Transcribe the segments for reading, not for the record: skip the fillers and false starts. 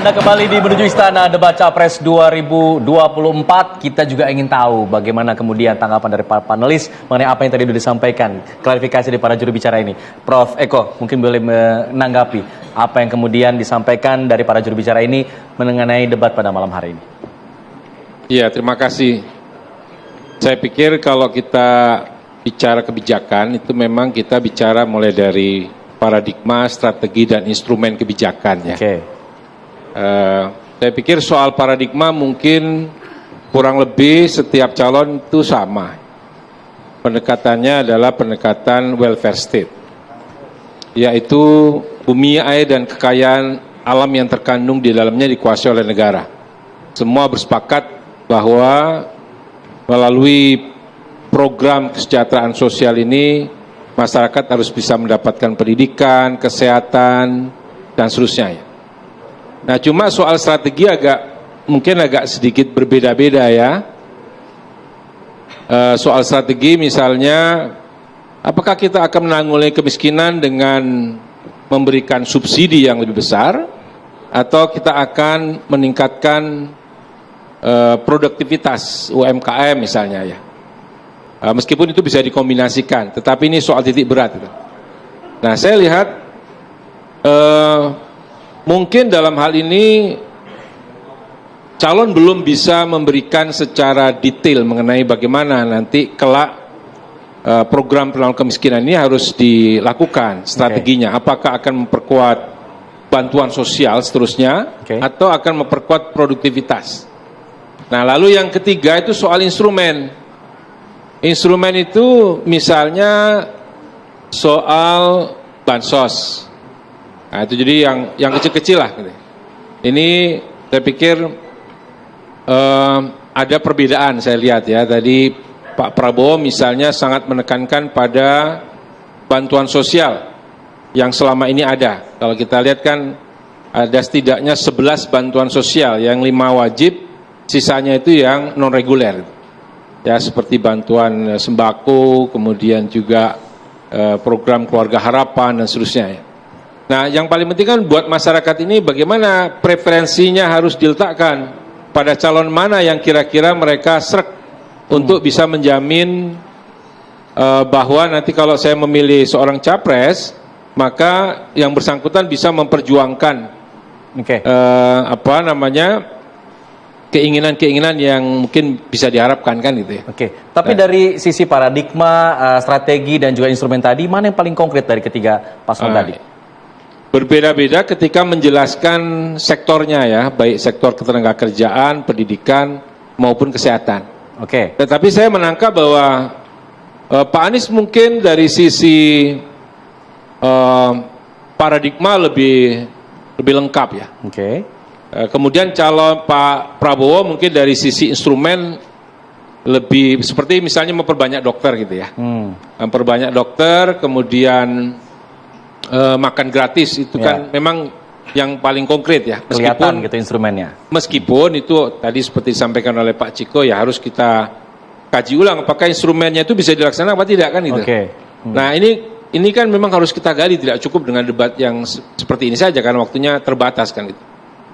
Anda kembali di Menuju Istana Debat Capres 2024. Kita juga ingin tahu bagaimana kemudian tanggapan dari para panelis mengenai apa yang tadi sudah disampaikan, klarifikasi dari para juru bicara ini. Prof. Eko, mungkin boleh menanggapi apa yang kemudian disampaikan dari para juru bicara ini mengenai debat pada malam hari ini. Iya, terima kasih. Saya pikir kalau kita bicara kebijakan, itu memang kita bicara mulai dari paradigma, strategi, dan instrumen kebijakan ya. Oke. Saya pikir soal paradigma mungkin kurang lebih setiap calon itu sama. Pendekatannya adalah pendekatan welfare state, yaitu bumi, air, dan kekayaan alam yang terkandung di dalamnya dikuasai oleh negara. Semua bersepakat bahwa melalui program kesejahteraan sosial ini, masyarakat harus bisa mendapatkan pendidikan, kesehatan, dan seterusnya. Nah, cuma soal strategi mungkin agak sedikit berbeda-beda ya. Soal strategi misalnya, apakah kita akan menanggulangi kemiskinan dengan memberikan subsidi yang lebih besar, atau kita akan meningkatkan produktivitas UMKM misalnya ya. Meskipun itu bisa dikombinasikan, tetapi ini soal titik berat. Nah, saya lihat mungkin dalam hal ini calon belum bisa memberikan secara detail mengenai bagaimana nanti kelak program penanggulangan kemiskinan ini harus dilakukan, strateginya. Apakah akan memperkuat bantuan sosial seterusnya, atau akan memperkuat produktivitas. Nah, lalu yang ketiga itu soal instrumen. Instrumen itu misalnya soal bansos. Nah, itu jadi yang kecil-kecil lah. Ini saya pikir ada perbedaan saya lihat ya. Tadi Pak Prabowo misalnya sangat menekankan pada bantuan sosial yang selama ini ada. Kalau kita lihat kan ada setidaknya 11 bantuan sosial, yang 5 wajib, sisanya itu yang non reguler. Ya, seperti bantuan sembako, kemudian juga program keluarga harapan dan seterusnya. Nah, yang paling penting kan buat masyarakat ini bagaimana preferensinya harus diletakkan pada calon mana yang kira-kira mereka srek untuk bisa menjamin bahwa nanti kalau saya memilih seorang capres, maka yang bersangkutan bisa memperjuangkan keinginan-keinginan yang mungkin bisa diharapkan kan gitu ya. Oke. Tapi dari sisi paradigma, strategi, dan juga instrumen tadi, mana yang paling konkret dari ketiga paslon tadi? Berbeda-beda ketika menjelaskan sektornya ya, baik sektor ketenagakerjaan, pendidikan, maupun kesehatan. Oke. Tetapi saya menangkap bahwa Pak Anies mungkin dari sisi paradigma lebih lengkap ya. Oke. Kemudian calon Pak Prabowo mungkin dari sisi instrumen lebih seperti misalnya memperbanyak dokter gitu ya. Memperbanyak dokter, kemudian makan gratis itu kan memang yang paling konkret ya. Kelihatan gitu instrumennya. Meskipun itu tadi seperti disampaikan oleh Pak Ciko ya, harus kita kaji ulang apakah instrumennya itu bisa dilaksanakan apa tidak kan gitu. Nah, ini kan memang harus kita gali, tidak cukup dengan debat yang seperti ini saja karena waktunya terbatas kan gitu.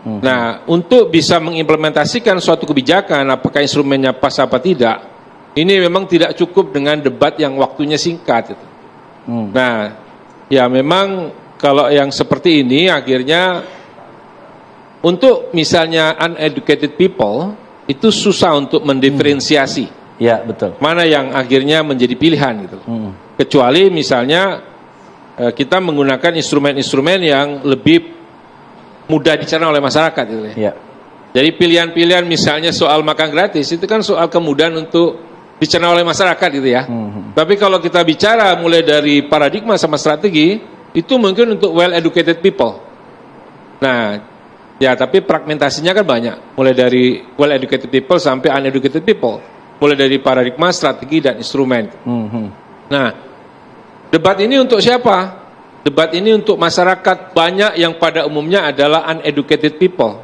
Nah, untuk bisa mengimplementasikan suatu kebijakan, apakah instrumennya pas apa tidak, ini memang tidak cukup dengan debat yang waktunya singkat. Gitu. Nah, ya memang kalau yang seperti ini akhirnya untuk misalnya uneducated people itu susah untuk mendiferensiasi. Ya, betul. Mana yang akhirnya menjadi pilihan gitu. Kecuali misalnya kita menggunakan instrumen-instrumen yang lebih mudah dicerna oleh masyarakat gitu ya. Jadi pilihan-pilihan misalnya soal makan gratis itu kan soal kemudahan untuk dicerna oleh masyarakat gitu ya. Tapi kalau kita bicara mulai dari paradigma sama strategi, itu mungkin untuk well educated people. Nah, ya tapi fragmentasinya kan banyak. Mulai dari well educated people sampai uneducated people. Mulai dari paradigma, strategi, dan instrumen. Nah, debat ini untuk siapa? Debat ini untuk masyarakat banyak yang pada umumnya adalah uneducated people.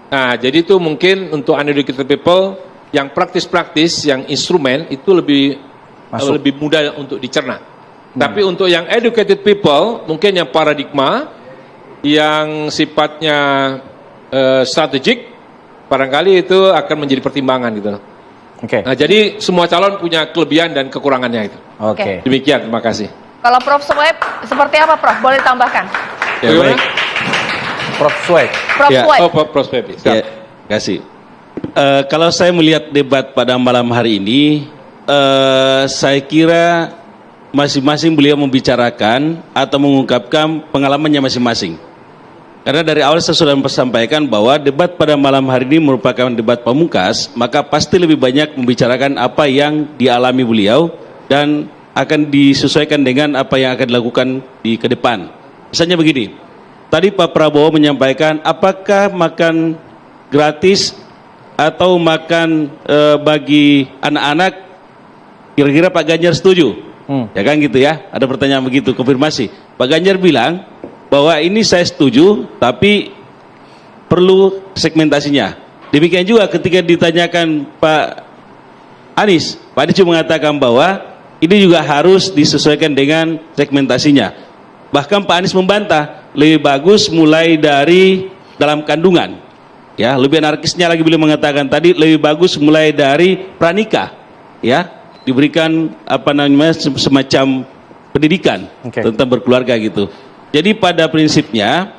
Nah, jadi itu mungkin untuk uneducated people yang praktis-praktis, yang instrumen itu lebih mudah untuk dicerna. Tapi untuk yang educated people, mungkin yang paradigma, yang sifatnya strategik, barangkali itu akan menjadi pertimbangan gitu. Oke. Nah, jadi semua calon punya kelebihan dan kekurangannya itu. Oke. Demikian, terima kasih. Kalau Prof Suhaib seperti apa Prof? Boleh tambahkan? Ya, Bagaimana? baik. Prof Suhaib. Prof Ya. Suhaib. Oh, Prof. Febri. Ya, kasih. Kalau saya melihat debat pada malam hari ini, saya kira masing-masing beliau membicarakan atau mengungkapkan pengalamannya masing-masing. Karena dari awal saya sudah sampaikan bahwa debat pada malam hari ini merupakan debat pamungkas, maka pasti lebih banyak membicarakan apa yang dialami beliau dan akan disesuaikan dengan apa yang akan dilakukan di ke depan. Misalnya begini, tadi Pak Prabowo menyampaikan apakah makan gratis atau makan bagi anak-anak, kira-kira Pak Ganjar setuju? Ya kan gitu ya, ada pertanyaan begitu, konfirmasi. Pak Ganjar bilang bahwa ini saya setuju, tapi perlu segmentasinya. Demikian juga ketika ditanyakan Pak Anies juga mengatakan bahwa ini juga harus disesuaikan dengan segmentasinya. Bahkan Pak Anies membantah, lebih bagus mulai dari dalam kandungan. Ya, lebih anarkisnya lagi beliau mengatakan tadi, lebih bagus mulai dari pranikah. Ya, diberikan apa namanya semacam pendidikan tentang berkeluarga gitu. Jadi pada prinsipnya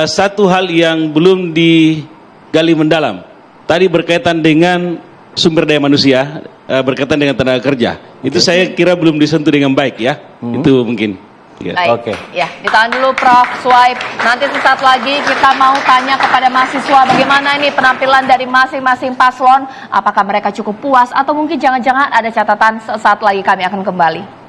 satu hal yang belum digali mendalam tadi berkaitan dengan sumber daya manusia, berkaitan dengan tenaga kerja. Itu saya kira belum disentuh dengan baik ya. Itu mungkin. Ya. Baik, ya ditahan dulu Prof Suhaib. Nanti sesaat lagi kita mau tanya kepada mahasiswa bagaimana ini penampilan dari masing-masing paslon. Apakah mereka cukup puas atau mungkin jangan-jangan ada catatan. Sesaat lagi kami akan kembali.